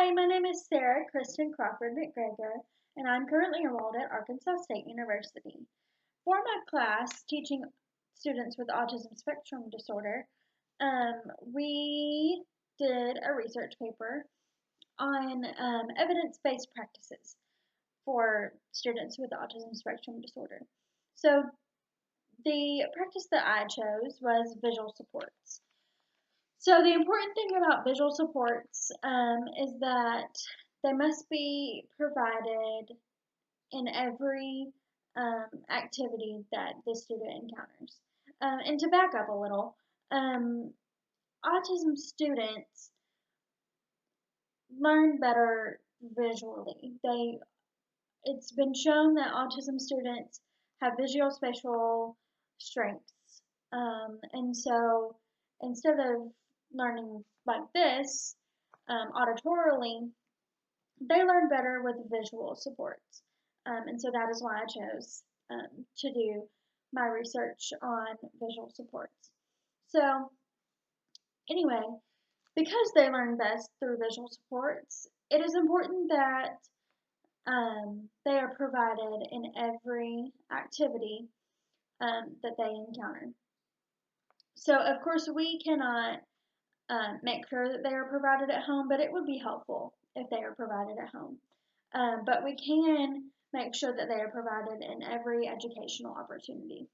Hi, my name is Sarah Kristen Crawford McGregor, and I'm currently enrolled at Arkansas State University. For my class, teaching students with autism spectrum disorder, we did a research paper on evidence-based practices for students with autism spectrum disorder. So the practice that I chose was visual supports. So the important thing about visual supports is that they must be provided in every activity that the student encounters. And to back up a little, um, autism students learn better visually. It's been shown that autism students have visuospatial strengths. And so instead of learning like this, auditorily, they learn better with visual supports. And so that is why I chose to do my research on visual supports. So, anyway, because they learn best through visual supports, it is important that they are provided in every activity that they encounter. So, of course, we cannot make sure that they are provided at home, but it would be helpful if they are provided at home. But we can make sure that they are provided in every educational opportunity.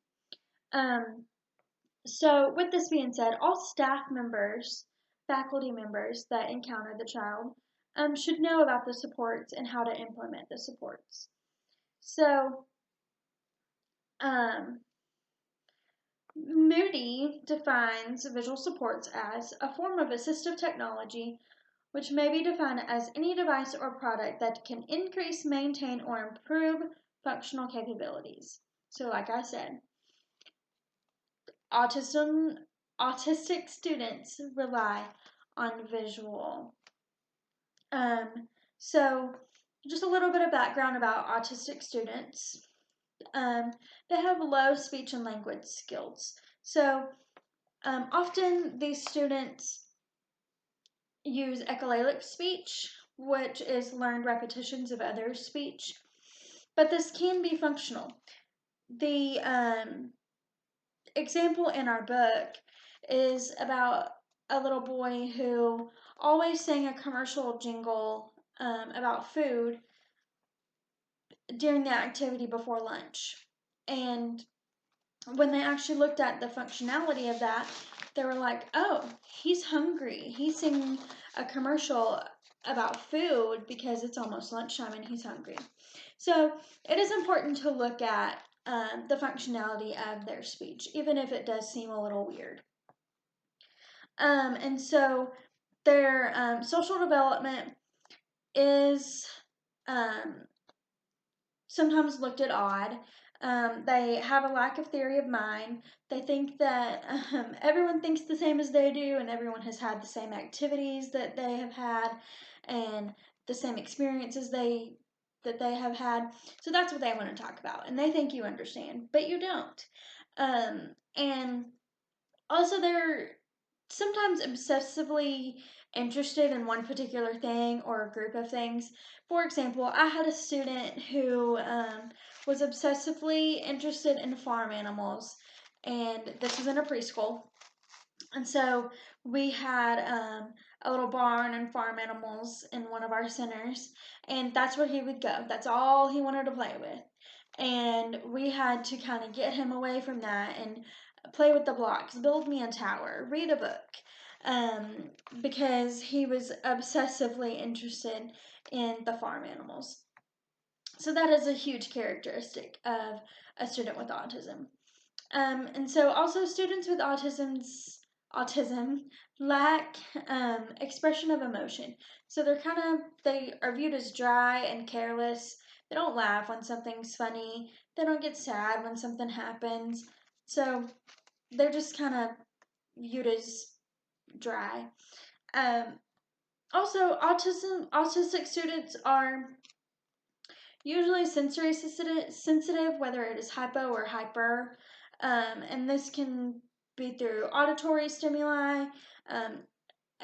So, with this being said, all staff members, faculty members that encounter the child should know about the supports and how to implement the supports. So, Moody defines visual supports as a form of assistive technology which may be defined as any device or product that can increase, maintain, or improve functional capabilities. So, like I said, autistic students rely on visual. So, just a little bit of background about autistic students. They have low speech and language skills. So, often these students use echolalic speech, which is learned repetitions of other speech, but this can be functional. The example in our book is about a little boy who always sang a commercial jingle about food during the activity before lunch. And when they actually looked at the functionality of that, they were like, oh, he's hungry. He's singing a commercial about food because it's almost lunchtime and he's hungry. So it is important to look at the functionality of their speech, even if it does seem a little weird. And so their social development is sometimes looked at odd. They have a lack of theory of mind. They think that everyone thinks the same as they do, and everyone has had the same activities that they have had, and the same experiences that they have had. So that's what they want to talk about, and they think you understand, but you don't. And also, they're sometimes obsessively interested in one particular thing or a group of things. For example, I had a student who was obsessively interested in farm animals, and this was in a preschool. And so we had a little barn and farm animals in one of our centers, and that's where he would go. That's all he wanted to play with. And we had to kind of get him away from that and play with the blocks, build me a tower, read a book, because he was obsessively interested in the farm animals. So that is a huge characteristic of a student with autism. And so also students with autism lack expression of emotion. So they are viewed as dry and careless. They don't laugh when something's funny. They don't get sad when something happens. So they're just kind of viewed as dry. Also, autistic students are usually sensory sensitive, whether it is hypo or hyper, and this can be through auditory stimuli,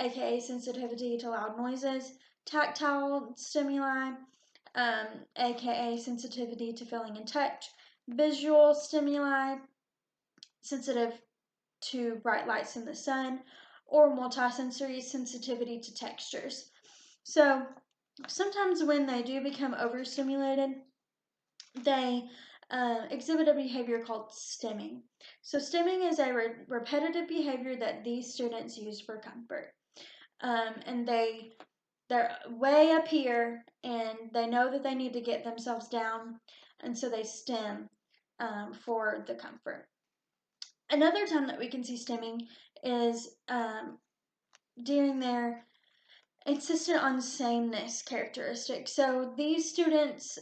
aka sensitivity to loud noises, tactile stimuli, aka sensitivity to feeling and touch, visual stimuli, sensitive to bright lights in the sun, or multisensory sensitivity to textures. So sometimes when they do become overstimulated, they exhibit a behavior called stimming. So stimming is a repetitive behavior that these students use for comfort. And they're way up here and they know that they need to get themselves down, and so they stim for the comfort. Another time that we can see stimming is during their insistent on sameness characteristic. So these students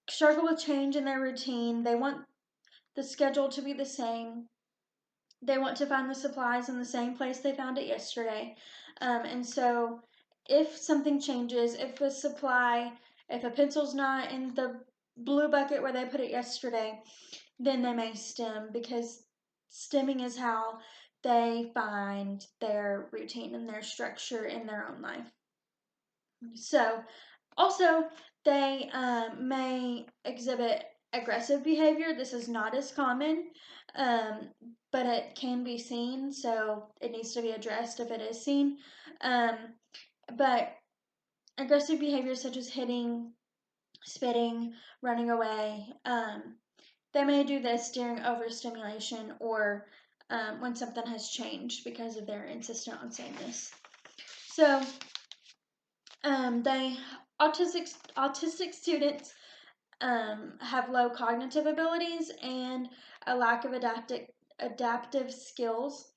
struggle with change in their routine. They want the schedule to be the same. They want to find the supplies in the same place they found it yesterday. And so if something changes, if a pencil's not in the blue bucket where they put it yesterday, then they may stim, because stimming is how they find their routine and their structure in their own life. So, also, they may exhibit aggressive behavior. This is not as common, um, but it can be seen, so it needs to be addressed if it is seen. Um, but aggressive behavior such as hitting, spitting, running away, they may do this during overstimulation or when something has changed because of their insistence on sameness. So, they autistic students have low cognitive abilities and a lack of adaptive skills.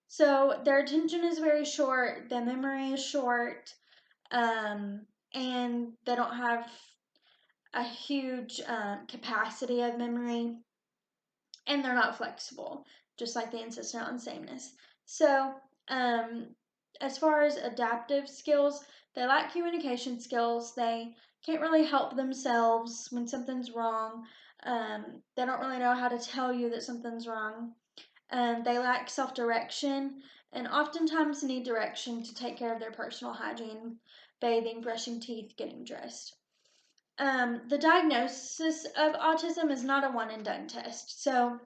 So their attention is very short, their memory is short, and they don't have a huge capacity of memory, and they're not flexible, just like the insistent on sameness. So, as far as adaptive skills, they lack communication skills. They can't really help themselves when something's wrong. They don't really know how to tell you that something's wrong. They lack self direction and oftentimes need direction to take care of their personal hygiene, bathing, brushing teeth, getting dressed. The diagnosis of autism is not a one and done test. So,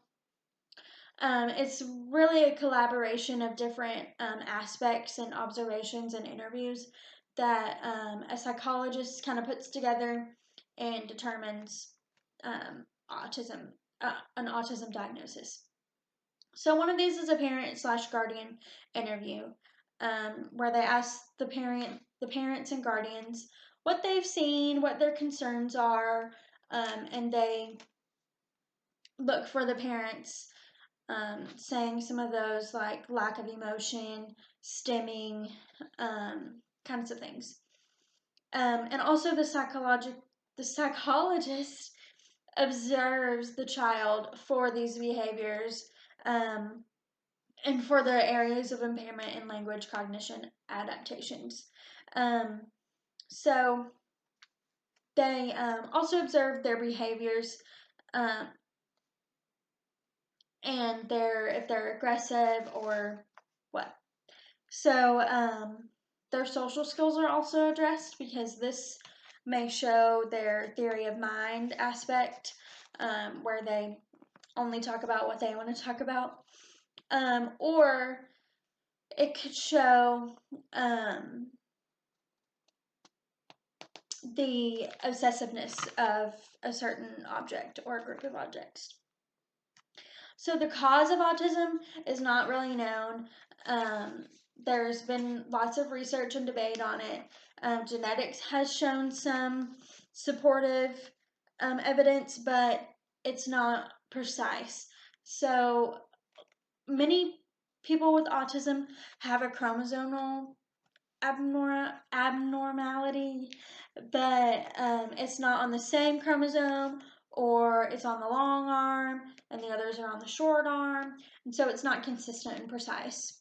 it's really a collaboration of different aspects and observations and interviews that a psychologist kind of puts together and determines autism, an autism diagnosis. So one of these is a parent/guardian interview, where they ask the parents and guardians what they've seen, what their concerns are, and they look for the parents saying some of those like lack of emotion, stimming, kinds of things. And also the psychologist observes the child for these behaviors, and for the areas of impairment in language cognition adaptations. So they also observe their behaviors, um, and if they're aggressive or what. So their social skills are also addressed, because this may show their theory of mind aspect, where they only talk about what they want to talk about, or it could show the obsessiveness of a certain object or a group of objects. So the cause of autism is not really known. There's been lots of research and debate on it. Genetics has shown some supportive evidence, but it's not precise. So many people with autism have a chromosomal abnormality, but it's not on the same chromosome, or it's on the long arm and the others are on the short arm, and so it's not consistent and precise.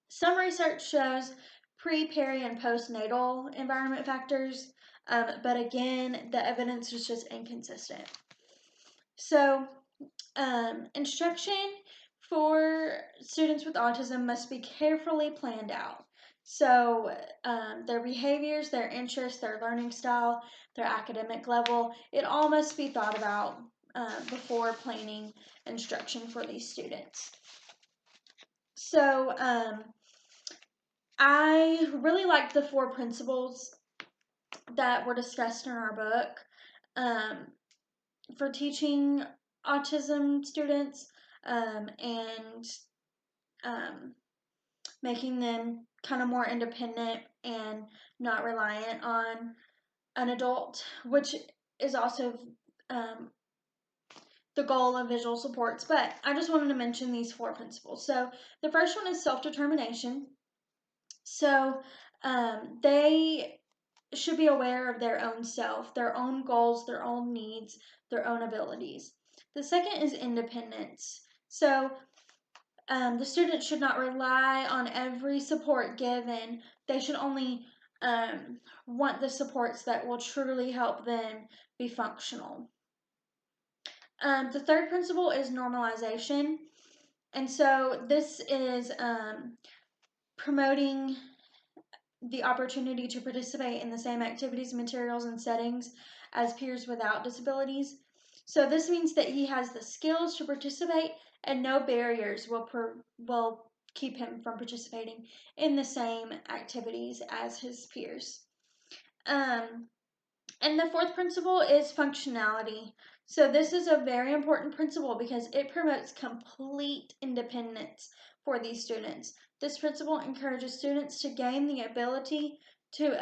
Some research shows pre, peri, and postnatal environment factors, but again, the evidence is just inconsistent. So, instruction for students with autism must be carefully planned out. So, their behaviors, their interests, their learning style, their academic level, it all must be thought about before planning instruction for these students. So, I really like the 4 principles that were discussed in our book for teaching autism students and making them kind of more independent and not reliant on an adult, which is also the goal of visual supports. But I just wanted to mention these 4 principles. So the first one is self-determination. So they should be aware of their own self, their own goals, their own needs, their own abilities. The second is independence. So the student should not rely on every support given. They should only want the supports that will truly help them be functional. The third principle is normalization. And so this is promoting the opportunity to participate in the same activities, materials, and settings as peers without disabilities. So this means that he has the skills to participate and no barriers will keep him from participating in the same activities as his peers. And the fourth principle is functionality. So this is a very important principle because it promotes complete independence for these students. This principle encourages students to gain the ability to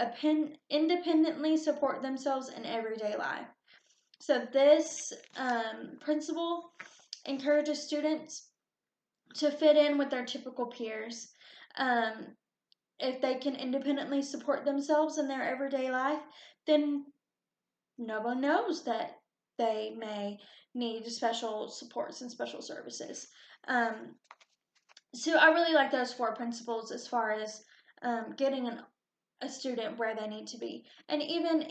independently support themselves in everyday life. So this principle encourages students to fit in with their typical peers. If they can independently support themselves in their everyday life, then no one knows that they may need special supports and special services. So I really like those 4 principles as far as getting a student where they need to be, and even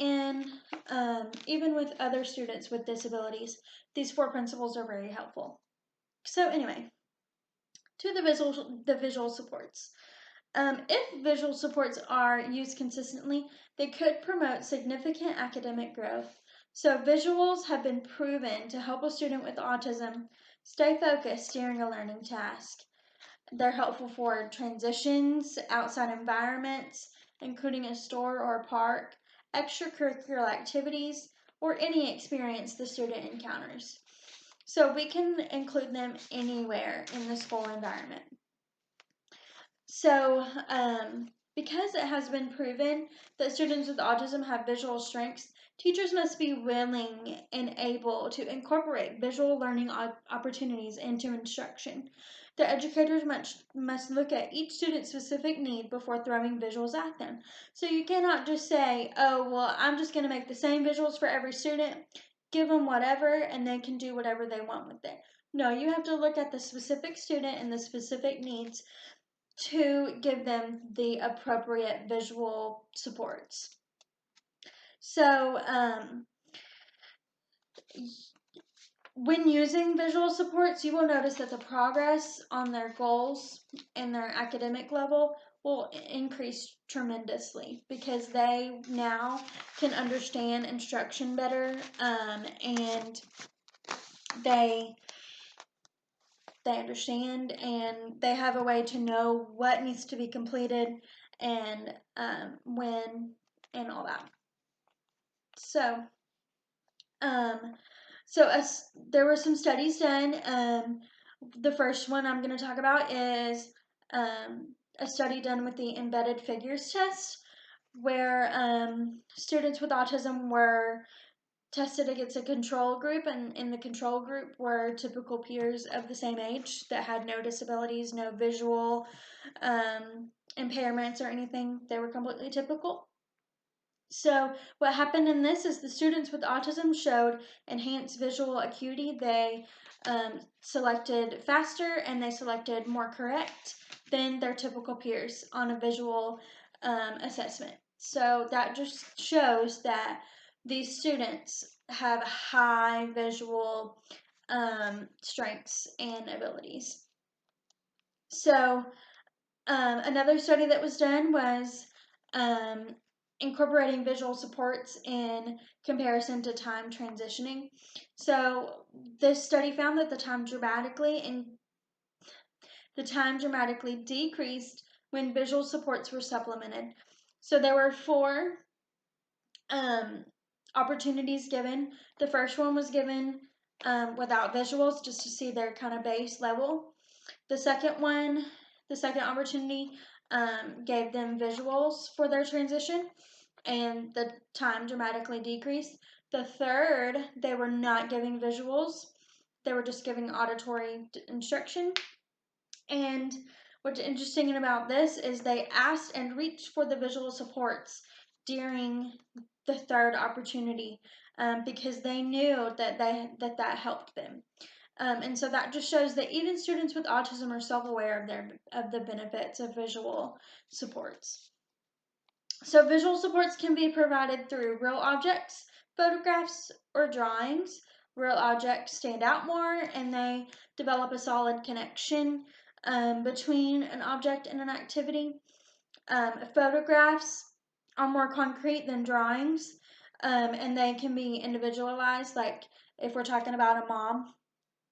with other students with disabilities, these 4 principles are very helpful. So anyway, to the visual supports. If visual supports are used consistently, they could promote significant academic growth. So visuals have been proven to help a student with autism stay focused during a learning task. They're helpful for transitions, outside environments, including a store or a park, extracurricular activities, or any experience the student encounters. So we can include them anywhere in the school environment. So, because it has been proven that students with autism have visual strengths, teachers must be willing and able to incorporate visual learning opportunities into instruction. The educators must look at each student's specific need before throwing visuals at them. So you cannot just say, oh, well, I'm just going to make the same visuals for every student, give them whatever, and they can do whatever they want with it. No, you have to look at the specific student and the specific needs to give them the appropriate visual supports. So, when using visual supports, you will notice that the progress on their goals and their academic level will increase tremendously because they now can understand instruction better, and they understand and they have a way to know what needs to be completed and when and all that. So, there were some studies done. The first one I'm going to talk about is a study done with the embedded figures test, where students with autism were tested against a control group, and in the control group were typical peers of the same age that had no disabilities, no visual impairments or anything. They were completely typical. So what happened in this is the students with autism showed enhanced visual acuity. They selected faster and they selected more correct than their typical peers on a visual assessment. So that just shows that these students have high visual strengths and abilities. So another study that was done was incorporating visual supports in comparison to time transitioning. So this study found that the time dramatically decreased when visual supports were supplemented. So there were four um, opportunities given. The first one was given without visuals, just to see their kind of base level. The second opportunity gave them visuals for their transition, and the time dramatically decreased. The third, they were not giving visuals, they were just giving auditory instruction. And what's interesting about this is they asked and reached for the visual supports during the third opportunity because they knew that helped them. And so that just shows that even students with autism are self-aware of the benefits of visual supports. So visual supports can be provided through real objects, photographs, or drawings. Real objects stand out more and they develop a solid connection between an object and an activity. Photographs are more concrete than drawings, and they can be individualized. Like if we're talking about a mom,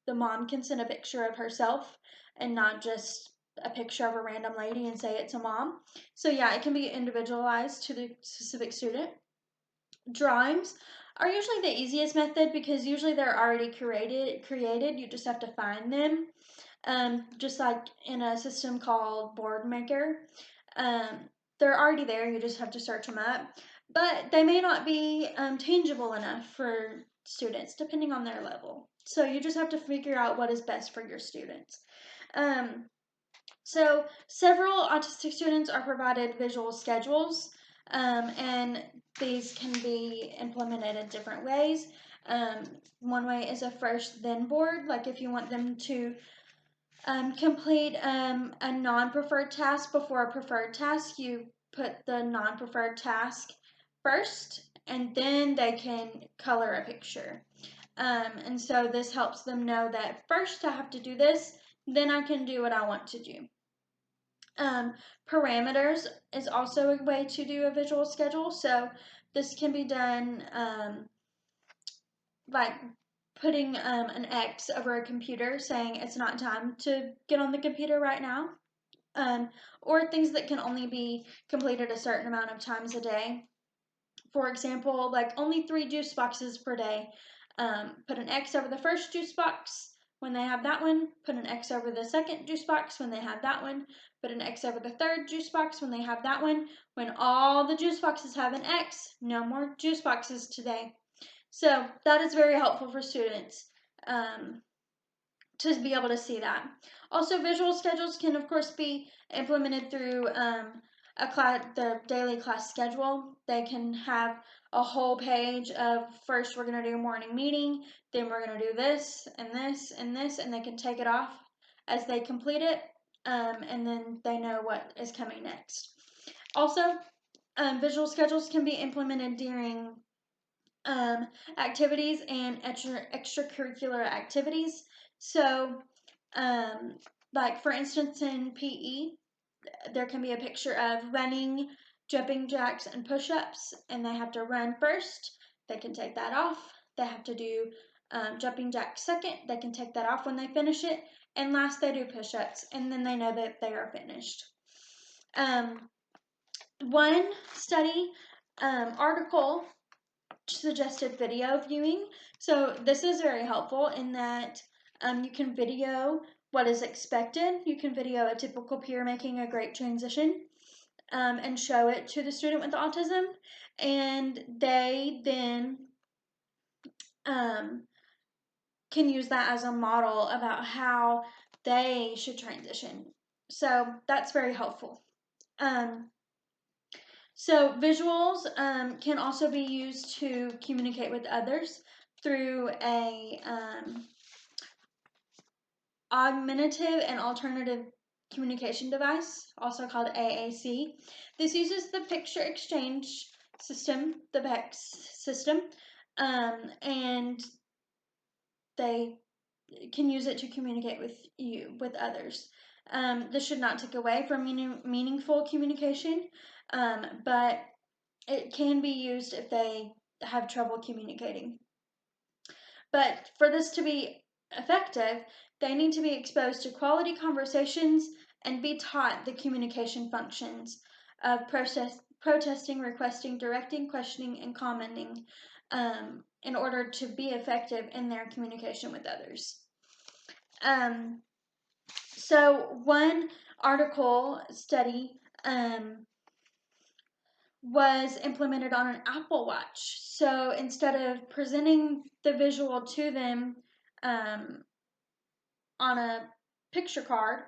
the mom can send a picture of herself and not just a picture of a random lady and say it's a mom. So yeah, it can be individualized to the specific student. Drawings are usually the easiest method because usually they're already created. You just have to find them. Just like in a system called Board Maker. Um, they're already there, you just have to search them up. But they may not be tangible enough for students, depending on their level. So you just have to figure out what is best for your students. Um, so several autistic students are provided visual schedules, and these can be implemented in different ways. One way is a first then board, like if you want them to complete a non-preferred task before a preferred task, you put the non-preferred task first, and then they can color a picture. And so this helps them know that first I have to do this, then I can do what I want to do. Parameters is also a way to do a visual schedule. So this can be done like putting an X over a computer saying it's not time to get on the computer right now. Or things that can only be completed a certain amount of times a day. For example, like only 3 juice boxes per day. Put an X over the first juice box when they have that one. Put an X over the second juice box when they have that one. Put an X over the third juice box when they have that one. When all the juice boxes have an X, no more juice boxes today. So that is very helpful for students to be able to see that. Also, visual schedules can, of course, be implemented through the daily class schedule. They can have a whole page of first we're going to do a morning meeting, then we're going to do this and this and this, and they can take it off as they complete it, and then they know what is coming next. Also, visual schedules can be implemented during activities and extracurricular activities. So, like for instance, in PE, there can be a picture of running, jumping jacks, and push ups, and they have to run first. They can take that off. They have to do jumping jacks second. They can take that off when they finish it. And last, they do push ups, and then they know that they are finished. One study article suggested video viewing. So this is very helpful in that you can video what is expected. You can video a typical peer making a great transition and show it to the student with autism. And they then can use that as a model about how they should transition. So that's very helpful. So visuals can also be used to communicate with others through a augmentative and alternative communication device, also called AAC. This uses the picture exchange system, the PEX system, and they can use it to communicate with others. This should not take away from meaningful communication, but it can be used if they have trouble communicating. But for this to be effective, they need to be exposed to quality conversations and be taught the communication functions of protesting, requesting, directing, questioning, and commenting in order to be effective in their communication with others. So one article study was implemented on an Apple Watch. So instead of presenting the visual to them on a picture card,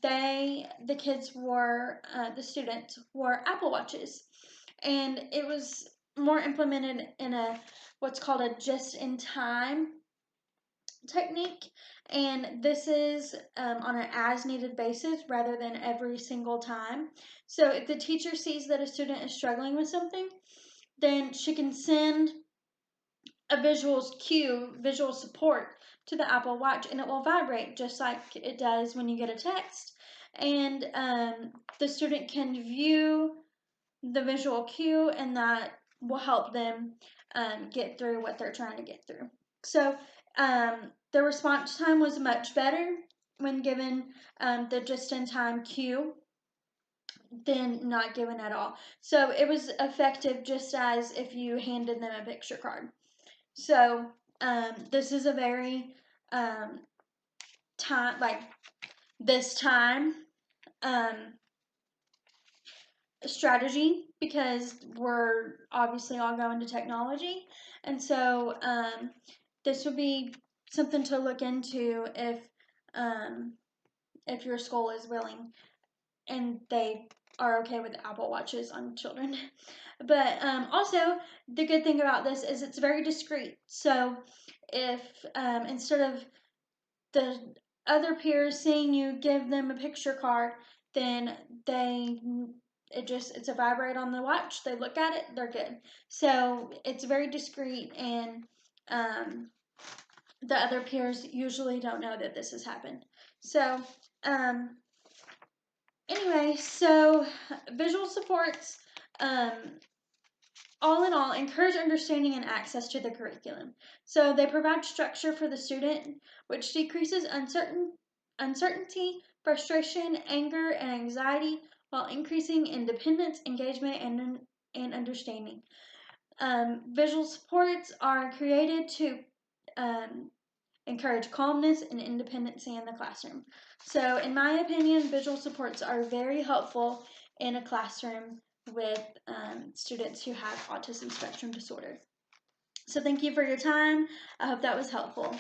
the kids wore, the students wore Apple Watches, and it was more implemented in a what's called a just-in-time technique, and this is on an as-needed basis rather than every single time. So if the teacher sees that a student is struggling with something, then she can send a visual cue, visual support to the Apple Watch, and it will vibrate just like it does when you get a text. And the student can view the visual cue, and that will help them get through what they're trying to get through. So the response time was much better when given the just-in-time cue than not given at all. So it was effective just as if you handed them a picture card. So this is a very this time strategy, because we're obviously all going to technology, and so this would be something to look into if your school is willing and they are okay with Apple Watches on children. But also, the good thing about this is it's very discreet. So if instead of the other peers seeing you give them a picture card, then it's a vibrate on the watch. They look at it, they're good. So it's very discreet, and the other peers usually don't know that this has happened. So anyway, so visual supports, all in all, encourage understanding and access to the curriculum. So they provide structure for the student, which decreases uncertainty, frustration, anger, and anxiety, while increasing independence, engagement, and understanding. Visual supports are created to encourage calmness and independency in the classroom. So in my opinion, visual supports are very helpful in a classroom with students who have autism spectrum disorder. So thank you for your time. I hope that was helpful.